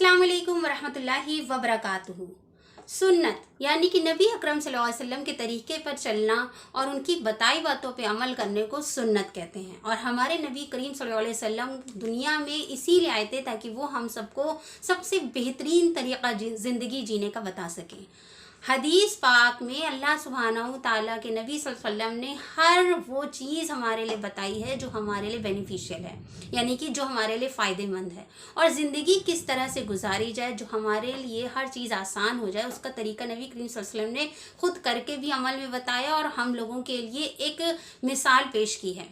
अस्सलाम वालेकुम वरहमतुल्लाहि वबरकातुहू। सुन्नत यानी कि नबी अकरम सल्लल्लाहु अलैहि वसल्लम के तरीके पर चलना और उनकी बताई बातों पे अमल करने को सुन्नत कहते हैं। और हमारे नबी करीम सल्लल्लाहु अलैहि वसल्लम दुनिया में इसीलिए आए थे ताकि वो हम सबको सबसे बेहतरीन तरीक़ा ज़िंदगी जीने का बता सकें। हदीस पाक में अल्लाह सुब्हानहू ताला के नबी सल्लल्लाहु अलैहि वसल्लम ने हर वो चीज़ हमारे लिए बताई है जो हमारे लिए बेनिफिशियल है, यानी कि जो हमारे लिए फ़ायदेमंद है। और ज़िंदगी किस तरह से गुजारी जाए, जो हमारे लिए हर चीज़ आसान हो जाए, उसका तरीका नबी करीम सल्लल्लाहु अलैहि वसल्लम ने खुद करके भी अमल में बताया और हम लोगों के लिए एक मिसाल पेश की है।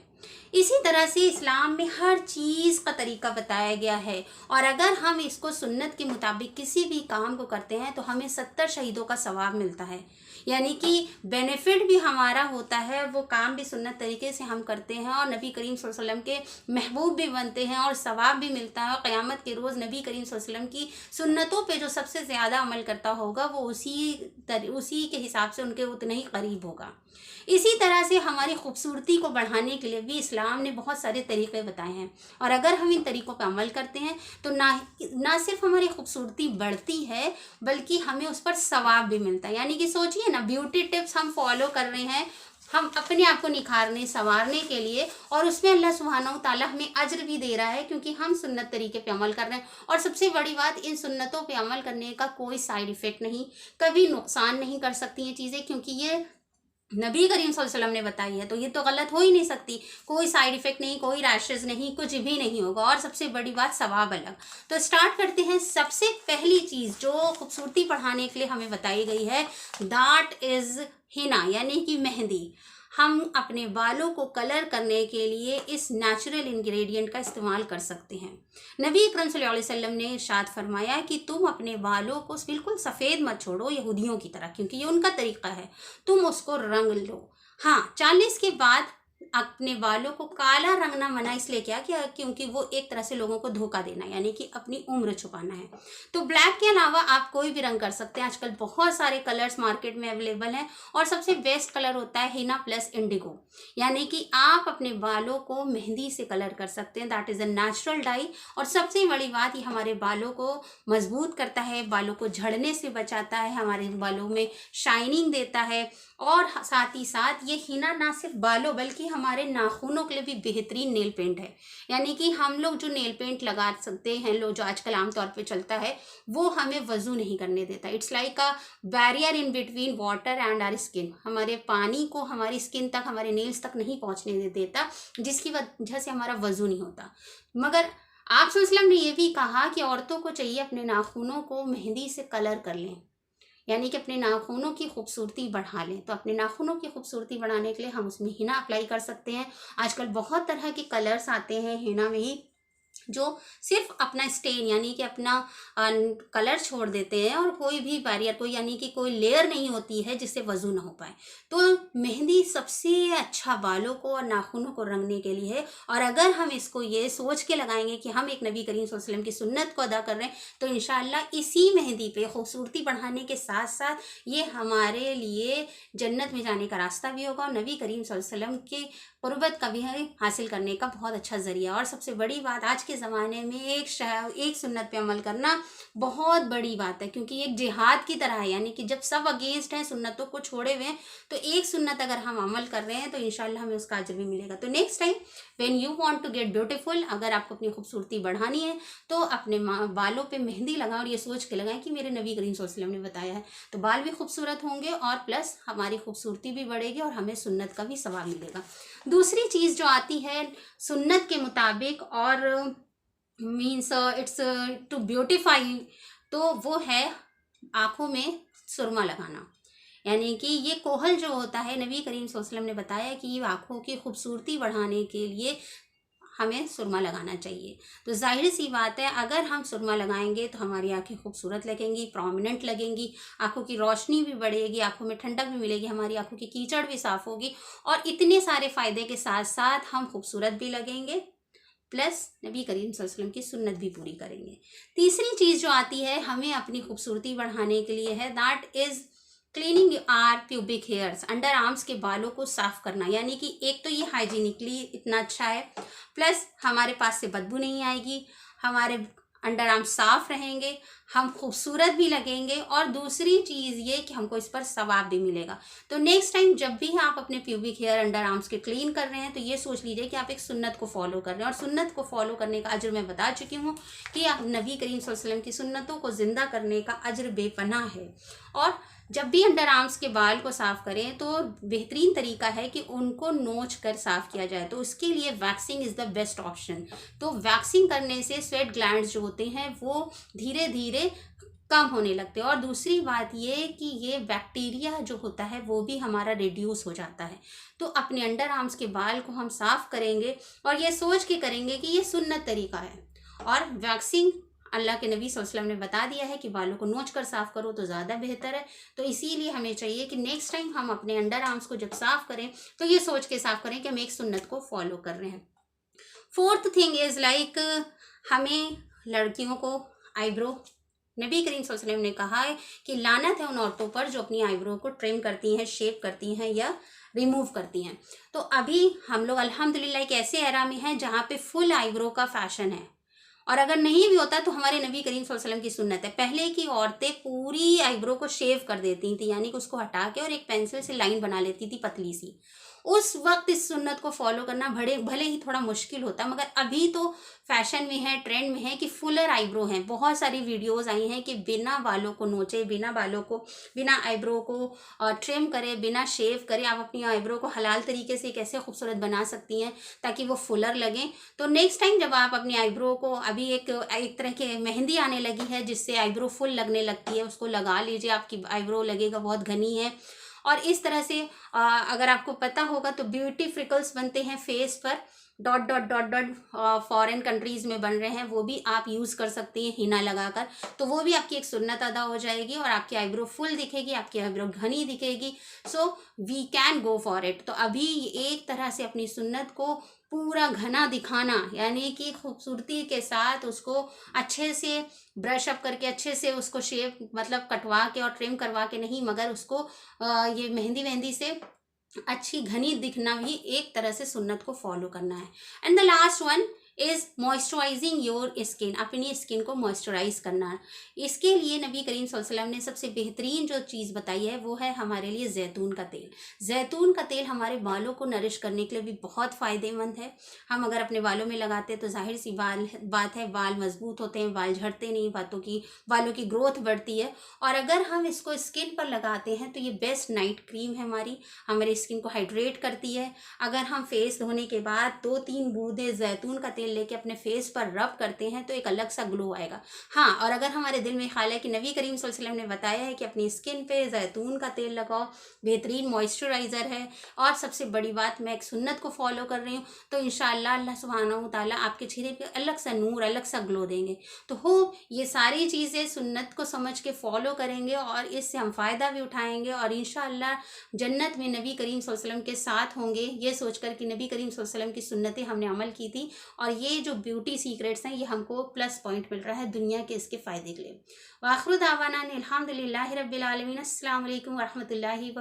इसी तरह से इस्लाम में हर चीज़ का तरीका बताया गया है और अगर हम इसको सुन्नत के मुताबिक किसी भी काम को करते हैं तो हमें 70 शहीदों का सवाब मिलता है, यानी कि बेनिफिट भी हमारा होता है, वो काम भी सुन्नत तरीके से हम करते हैं और नबी करीम सल्लल्लाहु अलैहि वसल्लम के महबूब भी बनते हैं और सवाब भी मिलता है। और क़यामत के रोज़ नबी करीम सल्लल्लाहु अलैहि वसल्लम की सुन्नतों पे जो सबसे ज़्यादा अमल करता होगा वो उसी के हिसाब से उनके उतने ही करीब होगा। इसी तरह से हमारी खूबसूरती को बढ़ाने के लिए भी इस्लाम ने बहुत सारे तरीक़े बताए हैं और अगर हम इन तरीक़ों पर अमल करते हैं तो ना सिर्फ हमारी खूबसूरती बढ़ती है बल्कि हमें उस पर सवाब भी मिलता है। यानी कि सोचिए ना, ब्यूटी टिप्स हम फॉलो कर रहे हैं हम अपने आप को निखारने संवारने के लिए और उसमें अल्लाह सुब्हानहू ताला हमें अज्र भी दे रहा है क्योंकि हम सुन्नत तरीके पे अमल कर रहे हैं। और सबसे बड़ी बात, इन सुन्नतों पे अमल करने का कोई साइड इफ़ेक्ट नहीं, कभी नुकसान नहीं कर सकती ये चीज़ें क्योंकि ये नबी करीम सल्लल्लाहु अलैहि वसल्लम ने बताई है, तो ये तो गलत हो ही नहीं सकती। कोई साइड इफ़ेक्ट नहीं, कोई रैशेज़ नहीं, कुछ भी नहीं होगा और सबसे बड़ी बात सवाब अलग। तो स्टार्ट करते हैं। सबसे पहली चीज़ जो खूबसूरती बढ़ाने के लिए हमें बताई गई है दैट इज़ हिना, यानी कि मेहंदी। हम अपने बालों को कलर करने के लिए इस नेचुरल इंग्रेडिएंट का इस्तेमाल कर सकते हैं। नबी अकरम सल्लल्लाहु अलैहि वसल्लम ने इरशाद फरमाया कि तुम अपने बालों को बिल्कुल सफ़ेद मत छोड़ो यहूदियों की तरह, क्योंकि ये उनका तरीका है, तुम उसको रंग लो। हाँ, 40 के बाद अपने बालों को काला रंगना मना इसलिए किया क्योंकि वो एक तरह से लोगों को धोखा देना, यानी कि अपनी उम्र छुपाना है। तो ब्लैक के अलावा आप कोई भी रंग कर सकते हैं। आजकल बहुत सारे कलर्स मार्केट में अवेलेबल हैं और सबसे बेस्ट कलर होता है हिना प्लस इंडिगो, यानी कि आप अपने बालों को मेहंदी से कलर कर सकते हैं। That is a natural die और सबसे बड़ी बात, ये हमारे बालों को मजबूत करता है, बालों को झड़ने से बचाता है, हमारे बालों में शाइनिंग देता है और साथ ही साथ ये हिना ना सिर्फ बालों बल्कि हमारे नाखूनों के लिए भी बेहतरीन नेल पेंट है। यानी कि हम लोग जो नेल पेंट लगा सकते हैं, लोग जो आजकल आमतौर पे चलता है, वो हमें वज़ू नहीं करने देता। It's like a barrier in between water and our skin. हमारे पानी को हमारी स्किन तक, हमारे नेल्स तक नहीं पहुँचने देता, जिसकी वजह से हमारा वज़ू नहीं होता। मगर आप वसल्लम ने यह भी कहा कि औरतों को चाहिए अपने नाखूनों को मेहंदी से कलर कर लें, यानी कि अपने नाखूनों की खूबसूरती बढ़ा लें। तो अपने नाखूनों की खूबसूरती बढ़ाने के लिए हम उसमें हिना अप्लाई कर सकते हैं। आजकल बहुत तरह के कलर्स आते हैं हिना में ही, जो सिर्फ अपना स्टेन यानी कि अपना कलर छोड़ देते हैं और कोई भी बैरियर, कोई यानी कि कोई लेयर नहीं होती है जिससे वज़ू ना हो पाए। तो मेहंदी सबसे अच्छा बालों को और नाखूनों को रंगने के लिए है और अगर हम इसको ये सोच के लगाएंगे कि हम एक नबी करीम सल्लल्लाहु अलैहि वसल्लम की सुन्नत को अदा कर रहे हैं तो इंशाअल्लाह इसी मेहंदी पे खूबसूरती बढ़ाने के साथ साथ ये हमारे लिए जन्नत में जाने का रास्ता भी होगा और नबी करीम सल्लल्लाहु अलैहि वसल्लम के क़ुर्बत का भी हासिल करने का बहुत अच्छा ज़रिया। और सबसे बड़ी बात, आज के ज़माने में एक सुन्नत पे अमल करना बहुत बड़ी बात है क्योंकि एक जिहाद की तरह है, यानी कि जब सब अगेंस्ट हैं, सुन्नतों को छोड़े हुए हैं, तो एक सुन्नत अगर हम अमल कर रहे हैं तो इंशाल्लाह हमें उसका अजर भी मिलेगा। तो next time when you want to get beautiful, अगर आपको अपनी खूबसूरती बढ़ानी है तो अपने बालों पे मेहंदी लगाएं और ये सोच के लगाएं कि मेरे नबी करीम सल्लल्लाहु अलैहि वसल्लम ने बताया है, तो बाल भी खूबसूरत होंगे और प्लस हमारी खूबसूरती भी बढ़ेगी और हमें सुन्नत का भी सवाब मिलेगा। दूसरी चीज़ जो आती है सुन्नत के मुताबिक और मीन्स इट्स टू ब्यूटिफाई, तो वो है आँखों में सुरमा लगाना। यानी कि ये कोहल जो होता है, नबी करीम सल्लल्लाहु अलैहि वसल्लम ने बताया कि आँखों की खूबसूरती बढ़ाने के लिए हमें सुरमा लगाना चाहिए। तो जाहिर सी बात है, अगर हम सुरमा लगाएंगे तो हमारी आंखें खूबसूरत लगेंगी, प्रोमिनेंट लगेंगी, आंखों की रोशनी भी बढ़ेगी, आंखों में ठंडक भी मिलेगी, हमारी आंखों की कीचड़ भी साफ़ होगी और इतने सारे फ़ायदे के साथ साथ हम खूबसूरत भी लगेंगे प्लस नबी करीम सल्लल्लाहु अलैहि वसल्लम की सुन्नत भी पूरी करेंगे। तीसरी चीज़ जो आती है हमें अपनी खूबसूरती बढ़ाने के लिए है, that is cleaning our pubic hairs, underarms के बालों को साफ़ करना। यानी कि एक तो ये हाइजीनिकली इतना अच्छा है, प्लस हमारे पास से बदबू नहीं आएगी, हमारे अंडर आर्म साफ रहेंगे, हम खूबसूरत भी लगेंगे और दूसरी चीज़ ये कि हमको इस पर सवाब भी मिलेगा। तो नेक्स्ट टाइम जब भी आप अपने प्यूबिक हेयर अंडर आर्म्स के क्लीन कर रहे हैं तो ये सोच लीजिए कि आप एक सुन्नत को फॉलो कर रहे हैं, और सुन्नत को फॉलो करने का अजर मैं बता चुकी हूँ कि आप नबी करीम सल्लल्लाहु अलैहि वसल्लम की सुन्नतों को ज़िंदा करने का अजर बेपनाह है। और जब भी अंडर आर्म्स के बाल को साफ़ करें तो बेहतरीन तरीका है कि उनको नोच कर साफ़ किया जाए, तो उसके लिए waxing is the best option. तो वैक्सिंग करने से स्वेट ग्लैंड्स जो होते हैं वो धीरे धीरे कम होने लगते हैं, और दूसरी बात ये कि ये बैक्टीरिया जो होता है वो भी हमारा रिड्यूस हो जाता है। तो अपने अंडर आर्म्स के बाल को हम साफ़ करेंगे और ये सोच के करेंगे कि ये सुन्नत तरीका है। और वैक्सिंग अल्लाह के नबी सल्लल्लाहु अलैहि वसल्लम ने बता दिया है कि बालों को नोच कर साफ़ करो तो ज़्यादा बेहतर है। तो इसीलिए हमें चाहिए कि नेक्स्ट टाइम हम अपने अंडर आर्म्स को जब साफ़ करें तो ये सोच के साफ़ करें कि हम एक सुन्नत को फॉलो कर रहे हैं। फोर्थ थिंग इज़ लाइक, हमें लड़कियों को आईब्रो, नबी करीम सल्लल्लाहु अलैहि वसल्लम ने कहा है कि लानत है उन औरतों पर जो अपनी आईब्रो को ट्रिम करती हैं, शेप करती हैं या रिमूव करती हैं। तो अभी हम लोग अल्हम्दुलिल्लाह एक ऐसे एरा में हैं जहाँ पे फुल आईब्रो का फैशन है, और अगर नहीं भी होता तो हमारे नबी करीम सल्लल्लाहु अलैहि वसल्लम की सुन्नत है। पहले की औरतें पूरी आईब्रो को शेव कर देती थी, यानी कि उसको हटा के और एक पेंसिल से लाइन बना लेती थी पतली सी। उस वक्त इस सुन्नत को फॉलो करना भले ही थोड़ा मुश्किल होता, मगर अभी तो फैशन में है, ट्रेंड में है कि फुलर आईब्रो हैं। बहुत सारी वीडियोस आई हैं कि बिना बालों को नोचे, बिना आईब्रो को ट्रिम करे, बिना शेव करे आप अपनी आईब्रो को हलाल तरीके से कैसे खूबसूरत बना सकती हैं ताकि वो फुलर लगें। तो नेक्स्ट टाइम जब आप अपनी आईब्रो को, अभी एक तरह की मेहंदी आने लगी है जिससे आईब्रो फुल लगने लगती है, उसको लगा लीजिए, आपकी आईब्रो लगेगा बहुत घनी है। और इस तरह से अगर आपको पता होगा तो ब्यूटी फ्रिकल्स बनते हैं फेस पर, dot dot dot dot, foreign countries में बन रहे हैं, वो भी आप यूज़ कर सकती हैं हिना लगाकर। तो वो भी आपकी एक सुन्नत अदा हो जाएगी और आपकी आईब्रो फुल दिखेगी, आपकी आईब्रो घनी दिखेगी। So we can go for it. तो अभी एक तरह से अपनी सुन्नत को पूरा घना दिखाना, यानी कि खूबसूरती के साथ उसको अच्छे से ब्रश अप करके, अच्छे से उसको शेप मतलब कटवा के और ट्रिम करवा के नहीं, मगर उसको ये मेहंदी से अच्छी घनी दिखना भी एक तरह से सुन्नत को फॉलो करना है। And the last one is moisturising your skin, अपनी स्किन को मॉइस्चराइज करना। इसके लिए नबी करीम सल्लल्लाहु अलैहि वसल्लम ने सबसे बेहतरीन जो चीज़ बताई है वो है हमारे लिए जैतून का तेल। जैतून का तेल हमारे बालों को नरिश करने के लिए भी बहुत फ़ायदेमंद है। हम अगर अपने बालों में लगाते हैं तो जाहिर सी बात है, बाल मजबूत होते हैं, बाल झड़ते नहीं, बालों की ग्रोथ बढ़ती है। और अगर हम इसको स्किन पर लगाते हैं तो ये बेस्ट नाइट क्रीम है, हमारी स्किन को हाइड्रेट करती है। अगर हम फेस धोने के बाद 2-3 बूंदे जैतून का तेल लेके अपने फेस पर रब करते हैं तो एक अलग सा ग्लो आएगा। हाँ, और अगर हमारे दिल में ख्याल है कि नबी करीम सल्लल्लाहु अलैहि वसल्लम ने बताया है कि अपनी स्किन पे जैतून का तेल लगाओ, बेहतरीन मॉइस्चराइज़र है, और सबसे बड़ी बात मैं एक सुन्नत को फॉलो कर रही हूँ, तो इंशाअल्लाह अल्लाह सुब्हानहू ताला आपके चेहरे पे अलग सा नूर, अलग सा ग्लो देंगे। तो होप ये सारी चीज़ें सुन्नत को समझ के फॉलो करेंगे और इससे हम फ़ायदा भी उठाएंगे, और इंशाअल्लाह जन्नत में नबी करीम सल्लल्लाहु अलैहि वसल्लम के साथ होंगे, ये सोचकर कि नबी करीम सल्लल्लाहु अलैहि वसल्लम की सुन्नतें हमने अमल की थी। और ये जो ब्यूटी सीक्रेट्स हैं ये हमको प्लस पॉइंट मिल रहा है दुनिया के इसके फ़ायदे के लिए। वाखिर दावाना अल्हम्दुलिल्लाहि रब्बिल आलमीन। अस्सलाम वालेकुम व रहमतुल्लाहि व